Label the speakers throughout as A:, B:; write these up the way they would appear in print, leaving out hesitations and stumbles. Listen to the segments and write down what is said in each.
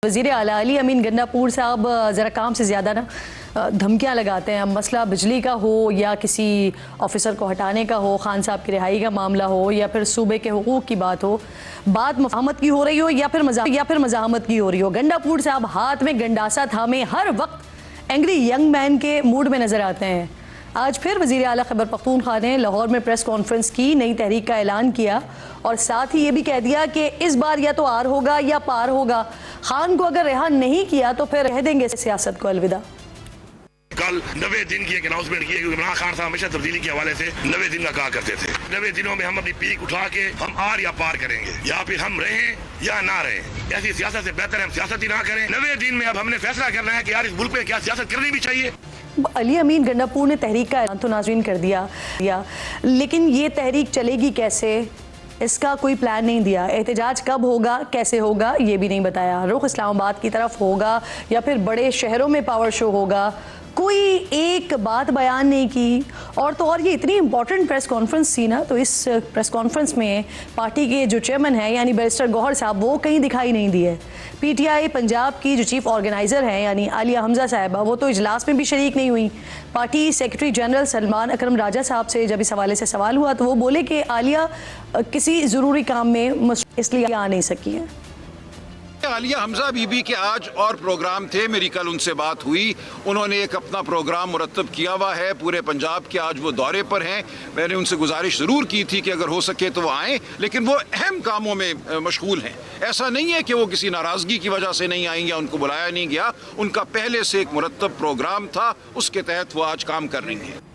A: वज़ीर आला अली अमीन गंडापुर साहब ज़रा काम से ज़्यादा ना धमकियाँ लगाते हैं। मसला बिजली का हो या किसी ऑफिसर को हटाने का हो, खान साहब की रिहाई का मामला हो या फिर सूबे के हुकूक की बात हो, बात मफाहमत की हो रही हो या फिर मज़ाहमत की हो रही हो, गंडापुर साहब हाथ में गंडासा थामे हर वक्त एंग्री यंग मैन के मूड में नज़र आते हैं। आज फिर वज़ीर आला खैबर पख्तूनख्वा ने लाहौर में प्रेस कॉन्फ्रेंस की, नई तहरीक का ऐलान किया और साथ ही ये भी कह दिया कि इस बार या तो आर होगा या पार होगा। खान को अगर रिहा नहीं किया तो फिर कह देंगे सियासत को अलविदा।
B: कल 90 दिन की एक अनाउंसमेंट की, क्योंकि इमरान खान साहब हमेशा तब्दीली के हवाले से 90 दिन का कहा करते थे। 90 दिनों में हम अपनी पीक उठा के हम आर या पार करेंगे, या फिर हम रहें या ना रहें। ऐसी सियासत से बेहतर हम सियासत ही ना करें। 90 दिन में अब हमने फैसला करना है कि यार इस मुल्क में क्या सियासत करनी भी चाहिए।
A: अली अमीन गंडापुर ने तहरीक का ऐलान तो नाज़रीन कर दिया, लेकिन ये तहरीक चलेगी कैसे, इसका कोई प्लान नहीं दिया। एहतजाज कब होगा, कैसे होगा, ये भी नहीं बताया। रुख इस्लामाबाद की तरफ होगा या फिर बड़े शहरों में पावर शो होगा, कोई एक बात बयान नहीं की। और तो और ये इतनी इंपॉर्टेंट प्रेस कॉन्फ्रेंस थी ना, तो इस प्रेस कॉन्फ्रेंस में पार्टी के जो चेयरमैन हैं यानी बैरिस्टर गौहर साहब, वो कहीं दिखाई नहीं दिए। पीटीआई पंजाब की जो चीफ ऑर्गेनाइज़र हैं यानी आलिया हमजा साहिबा, वो तो इजलास में भी शरीक नहीं हुई। पार्टी सेक्रेटरी जनरल सलमान अकरम राजा साहब से जब इस हवाले से सवाल हुआ तो वो बोले कि आलिया किसी ज़रूरी काम में इसलिए आ नहीं सकी है।
C: आलिया हमजा बीबी के आज और प्रोग्राम थे, मेरी कल उनसे बात हुई। उन्होंने एक अपना प्रोग्राम मुरतब किया हुआ है पूरे पंजाब के, आज वो दौरे पर हैं। मैंने उनसे गुजारिश ज़रूर की थी कि अगर हो सके तो वो आएँ, लेकिन वो अहम कामों में मशगूल हैं। ऐसा नहीं है कि वो किसी नाराज़गी की वजह से नहीं आएंगे, उनको बुलाया नहीं गया। उनका पहले से एक मुरतब प्रोग्राम था, उसके तहत वो आज काम कर रही हैं।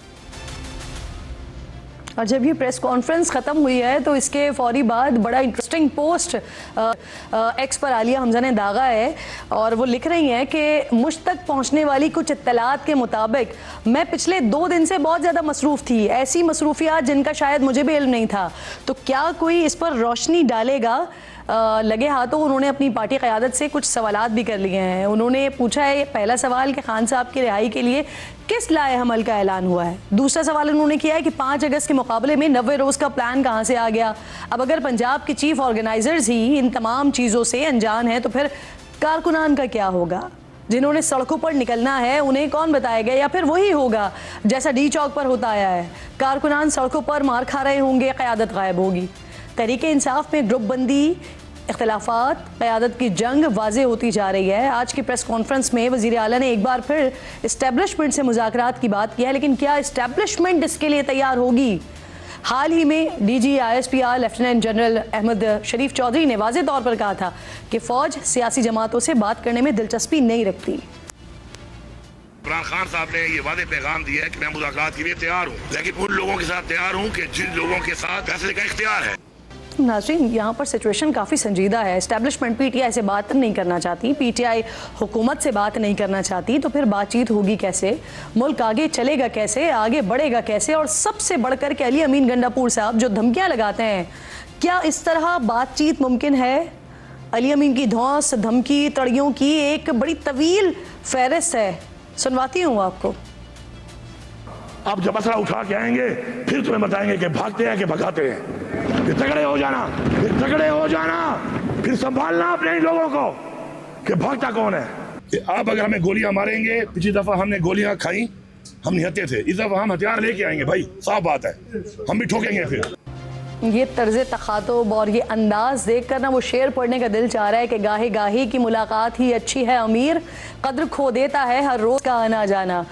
A: और जब ये प्रेस कॉन्फ्रेंस ख़त्म हुई है तो इसके फौरी बाद बड़ा इंटरेस्टिंग पोस्ट एक्स पर आलिया हमजा ने दागा है और वो लिख रही हैं कि मुझ तक पहुंचने वाली कुछ इत्तलात के मुताबिक मैं पिछले 2 दिन से बहुत ज़्यादा मसरूफ़ थी, ऐसी मसरूफियात जिनका शायद मुझे भी इल्म नहीं था। तो क्या कोई इस पर रोशनी डालेगा? लगे हाथों उन्होंने अपनी पार्टी क़यादत से कुछ सवालात भी कर लिए हैं। उन्होंने पूछा है पहला सवाल कि खान साहब की रिहाई के लिए किस लाए हमल का ऐलान हुआ है। दूसरा सवाल उन्होंने किया है कि 5 अगस्त के मुकाबले में 90 रोज़ का प्लान कहाँ से आ गया। अब अगर पंजाब के चीफ ऑर्गेनाइजर्स ही इन तमाम चीज़ों से अनजान है तो फिर कारकुनान का क्या होगा? जिन्होंने सड़कों पर निकलना है उन्हें कौन बताएगा, या फिर वही होगा जैसा डी चौक पर होता आया है, कारकुनान सड़कों पर मार खा रहे होंगे, क़यादत गायब होगी। तहरीक इंसाफ में ग्रुप बंदी, इख्तलाफात, क़यादत की जंग वाज़े होती जा रही है। आज की प्रेस कॉन्फ्रेंस में वज़ीर आला ने एक बार फिर इस्टेब्लिशमेंट से मुज़ाकरात की बात की है, लेकिन क्या इस्टेब्लिशमेंट इसके लिए तैयार होगी? हाल ही में DG ISPR lieutenant general Ahmed Sharif Chaudhry ने वाज़े तौर पर कहा था कि फ़ौज सियासी जमातों से बात करने में दिलचस्पी नहीं रखती।
B: इमरान खान साहब ने ये वादे पैगाम दिया है कि मैं मुज़ाकरात के लिए तैयार हूँ, लेकिन उन लोगों के साथ तैयार हूँ कि जिन लोगों के साथ फैसले का इख्तियार है।
A: नाज़रीन, यहाँ पर सिचुएशन काफ़ी संजीदा है। एस्टेब्लिशमेंट PTI से बात नहीं करना चाहती, PTI हुकूमत से बात नहीं करना चाहती, तो फिर बातचीत होगी कैसे? मुल्क आगे चलेगा कैसे, आगे बढ़ेगा कैसे? और सबसे बढ़कर के अली अमीन गंडापुर साहब जो धमकियाँ लगाते हैं, क्या इस तरह बातचीत मुमकिन है? अली अमीन की धौंस, धमकी, तड़ियों की एक बड़ी तवील फहरिस्त है, सुनवाती हूँ आपको।
B: अब जब असला उठा के आएंगे फिर तुम्हें बताएंगे कि भागते हैं कि भगाते हैं। फिर तगड़े हो जाना, फिर संभालना अपने इन लोगों को कि भागता कौन है। कि अब अगर हमें गोलियां मारेंगे, पिछली दफा हमने गोलियां खाई, हम निहत्ते थे, इस दफा हम हथियार लेके आएंगे भाई, साफ बात है, हम भी ठोकेंगे। फिर
A: ये तर्ज तखातुब और ये अंदाज देख कर ना वो शेर पढ़ने का दिल चाह रहा है कि गाहे गाही की मुलाकात ही अच्छी है अमीर, कद्र खो देता है हर रोज का आना जाना।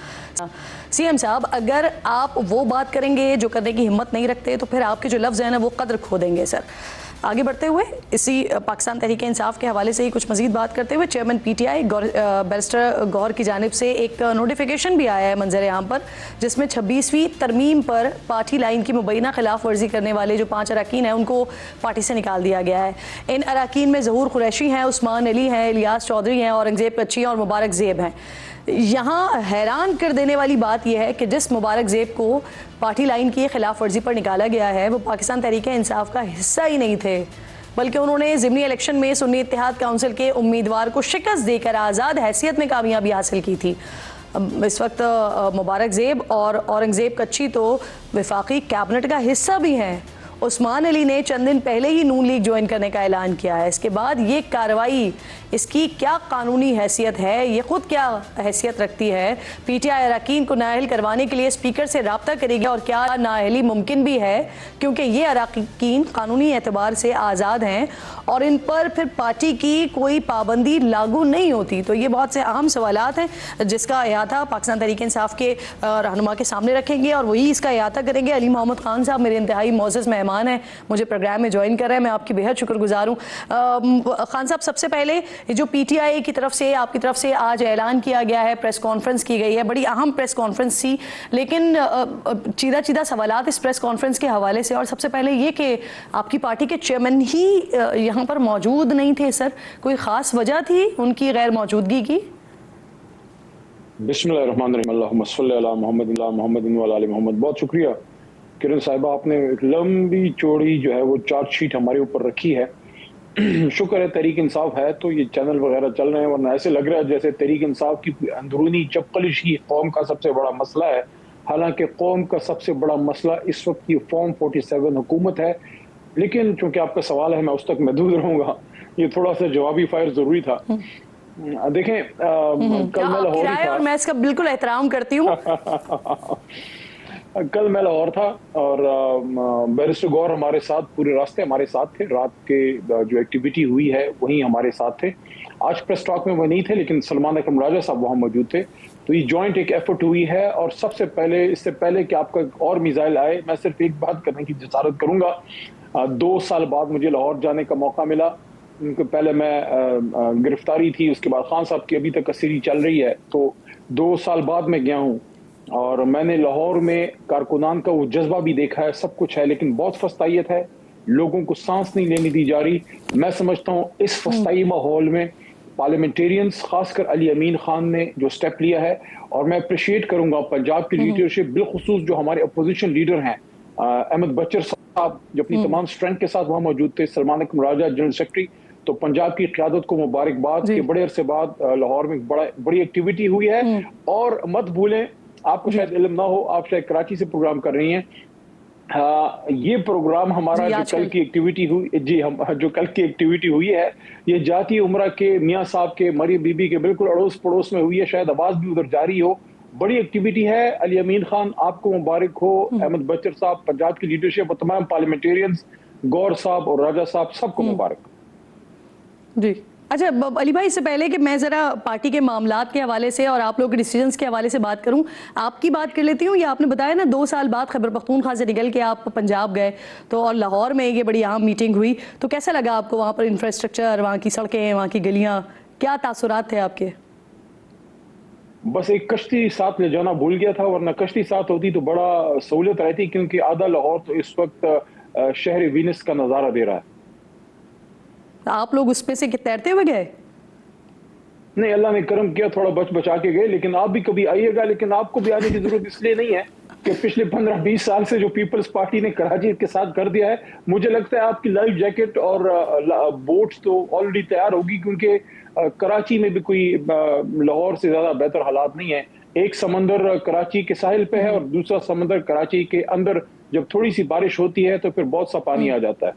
A: CM साहब, अगर आप वो बात करेंगे जो करने की हिम्मत नहीं रखते तो फिर आपके जो लफ्ज़ हैं ना वो कद्र खो देंगे। सर, आगे बढ़ते हुए इसी पाकिस्तान तहरीक इंसाफ के हवाले से ही कुछ मज़ीद बात करते हुए चेयरमैन PTI बैरिस्टर गौहर की जानिब से एक नोटिफिकेशन भी आया है मंजर आम पर, जिसमें 26वीं तरमीम पर पार्टी लाइन की मुबैना खिलाफ वर्जी करने वाले जो 5 अरकान हैं उनको पार्टी से निकाल दिया गया है। इन अरकान में ज़हूर कुरैशी हैं, उस्मान अली हैं, इलियास चौधरी हैं, औरंगज़ेब कच्ची और मुबारक ज़ेब हैं। यहाँ हैरान कर देने वाली बात यह है कि जिस मुबारक ज़ेब को पार्टी लाइन की खिलाफ वर्जी पर निकाला गया है वो पाकिस्तान तहरीक इंसाफ का हिस्सा ही नहीं थे, बल्कि उन्होंने ज़िमनी इलेक्शन में सुन्नी इत्तेहाद काउंसिल के उम्मीदवार को शिकस्त देकर आज़ाद हैसियत में कामयाबी हासिल की थी। इस वक्त मुबारक ज़ेब और औरंगज़ेब कच्ची तो वफाकी कैबिनेट का हिस्सा भी हैं। उस्मान अली ने चंद दिन पहले ही नून लीग ज्वाइन करने का ऐलान किया है। इसके बाद ये कार्रवाई, इसकी क्या कानूनी हैसियत है, ये खुद क्या हैसियत रखती है? पीटीआई अरकान को नाअहल करवाने के लिए स्पीकर से रब्ता करेगी और क्या नाअहली मुमकिन भी है, क्योंकि ये अरकान कानूनी एतबार से आज़ाद हैं और इन पर फिर पार्टी की कोई पाबंदी लागू नहीं होती। तो ये बहुत से अहम सवालात हैं जिसका अहाता पाकिस्तान तहरीक-ए-इंसाफ के रहनुमा के सामने रखेंगे और वही इसका अहाता करेंगे। अली मोहम्मद खान साहब मेरे इंतहाई मोअज़्ज़ज़ मेहमान हैं, मुझे प्रोग्राम में ज्वाइन कर रहे हैं, मैं आपकी बेहद शुक्रगुजार हूँ। खान साहब, सबसे पहले जो पीटीआई की तरफ से, आपकी तरफ से आज ऐलान किया गया है, प्रेस कॉन्फ्रेंस की गई है, बड़ी अहम प्रेस कॉन्फ्रेंस थी, लेकिन चीदा चीदा सवालात इस प्रेस कॉन्फ्रेंस के हवाले से। और सबसे पहले ये कि आपकी पार्टी के चेयरमैन ही यहाँ पर मौजूद नहीं थे सर, कोई ख़ास वजह थी उनकी गैर मौजूदगी की?
D: बिस्मिल्लाहिर्रहमानिर्रहीम, अल्लाहुम्मा सल्ली अला मुहम्मद व अला आलि मोहम्मद। बहुत शुक्रिया किरण साहिबा, आपने एक लंबी चौड़ी जो है वो चार्जशीट हमारे ऊपर रखी है। शुक्र है तहरीक इंसाफ है तो ये चैनल वगैरह चल रहे हैं, वरना ऐसे लग रहा है जैसे तहरीक इंसाफ की अंदरूनी चपकलिश ही कौम का सबसे बड़ा मसला है। हालांकि कौम का सबसे बड़ा मसला इस वक्त की फॉर्म 47 हुकूमत है। लेकिन चूंकि आपका सवाल है, मैं उस तक महदूद रहूंगा, ये थोड़ा सा जवाबी फायर जरूरी था। देखें, कल मैं लाहौर था
A: और मैं इसका बिल्कुल एहतराम करती हूँ।
D: कल मैं लाहौर था और बैरिस्टर गौर हमारे साथ, पूरे रास्ते हमारे साथ थे। रात के जो एक्टिविटी हुई है वही हमारे साथ थे। आज प्रेस टॉक में वो नहीं थे, लेकिन सलमान अकरम राजा साहब वहाँ मौजूद थे। तो ये जॉइंट एक एफर्ट हुई है। और सबसे पहले, इससे पहले कि आपका और मिसाइल आए, मैं सिर्फ एक बात करने की जसारत करूंगा। 2 साल बाद मुझे लाहौर जाने का मौका मिला। उनके पहले मैं गिरफ्तारी थी, उसके बाद खान साहब की अभी तक कसीरी चल रही है, तो 2 साल बाद मैं गया हूँ और मैंने लाहौर में कारकुनान का वो जज्बा भी देखा है। सब कुछ है, लेकिन बहुत फस्तायत है, लोगों को सांस नहीं लेने दी जा रही। मैं समझता हूँ इस फस्ताई माहौल में पार्लियामेंटेरियंस, खासकर अली अमीन खान ने जो स्टेप लिया है, और मैं अप्रिशिएट करूंगा पंजाब की लीडरशिप, बिलखुसूस जो हमारे अपोजिशन लीडर हैं, अहमद बच्चर साहब जो अपनी तमाम स्ट्रेंथ के साथ वहां मौजूद थे, सलमान अकरम राजा जनरल सेक्रेटरी। तो पंजाब की क़यादत को मुबारकबाद कि बड़े अरसे बाद लाहौर में बड़ी एक्टिविटी हुई है। और मत भूलें, आपको शायद इल्म ना हो, आप शायद कराची से प्रोग्राम कर रही हैं, ये प्रोग्राम हमारा जो कल की एक्टिविटी हुई, जी हम जो कल की एक्टिविटी हुई है, ये जाती उम्रा के मियाँ साहब के, मरियम बीबी के बिल्कुल अड़ोस पड़ोस में हुई है। शायद आवाज भी उधर जारी हो। बड़ी एक्टिविटी है। अली अमीन खान आपको मुबारक हो, अहमद बच्चर साहब, पंजाब की लीडरशिप और तमाम पार्लियामेंटेरियंस, गौर साहब और राजा साहब, सबको मुबारक
A: जी। अच्छा अली भाई, इससे पहले कि मैं ज़रा पार्टी के मामलात के हवाले से और आप लोगों के डिसीजंस के हवाले से बात करूं, आपकी बात कर लेती हूं। ये आपने बताया ना 2 साल बाद खैबर पख्तूनख्वा से निकल के आप पंजाब गए, तो और लाहौर में ये बड़ी अहम मीटिंग हुई, तो कैसा लगा आपको वहाँ पर इंफ्रास्ट्रक्चर, वहाँ की सड़कें, वहाँ की गलियाँ, क्या तासुरात थे आपके?
D: बस एक कश्ती साथ ले जाना भूल गया था, वरना कश्ती साथ होती तो बड़ा सहूलियत रहती, क्योंकि आधा लाहौर तो इस वक्त शहर वीनस का नज़ारा दे रहा है।
A: आप लोग उसमें से तैरते हुए गए?
D: नहीं, अल्लाह ने करम किया, थोड़ा बचा के गए। लेकिन आप भी कभी आइएगा, लेकिन आपको भी आने की जरूरत इसलिए नहीं है कि पिछले 15-20 साल से जो पीपल्स पार्टी ने कराची के साथ कर दिया है, मुझे लगता है आपकी लाइफ जैकेट और बोट्स तो ऑलरेडी तैयार होगी, क्योंकि कराची में भी कोई लाहौर से ज्यादा बेहतर हालात नहीं है। एक समंदर कराची के साहिल पे है और दूसरा समंदर कराची के अंदर। जब थोड़ी सी बारिश होती है तो फिर बहुत सा पानी आ जाता है।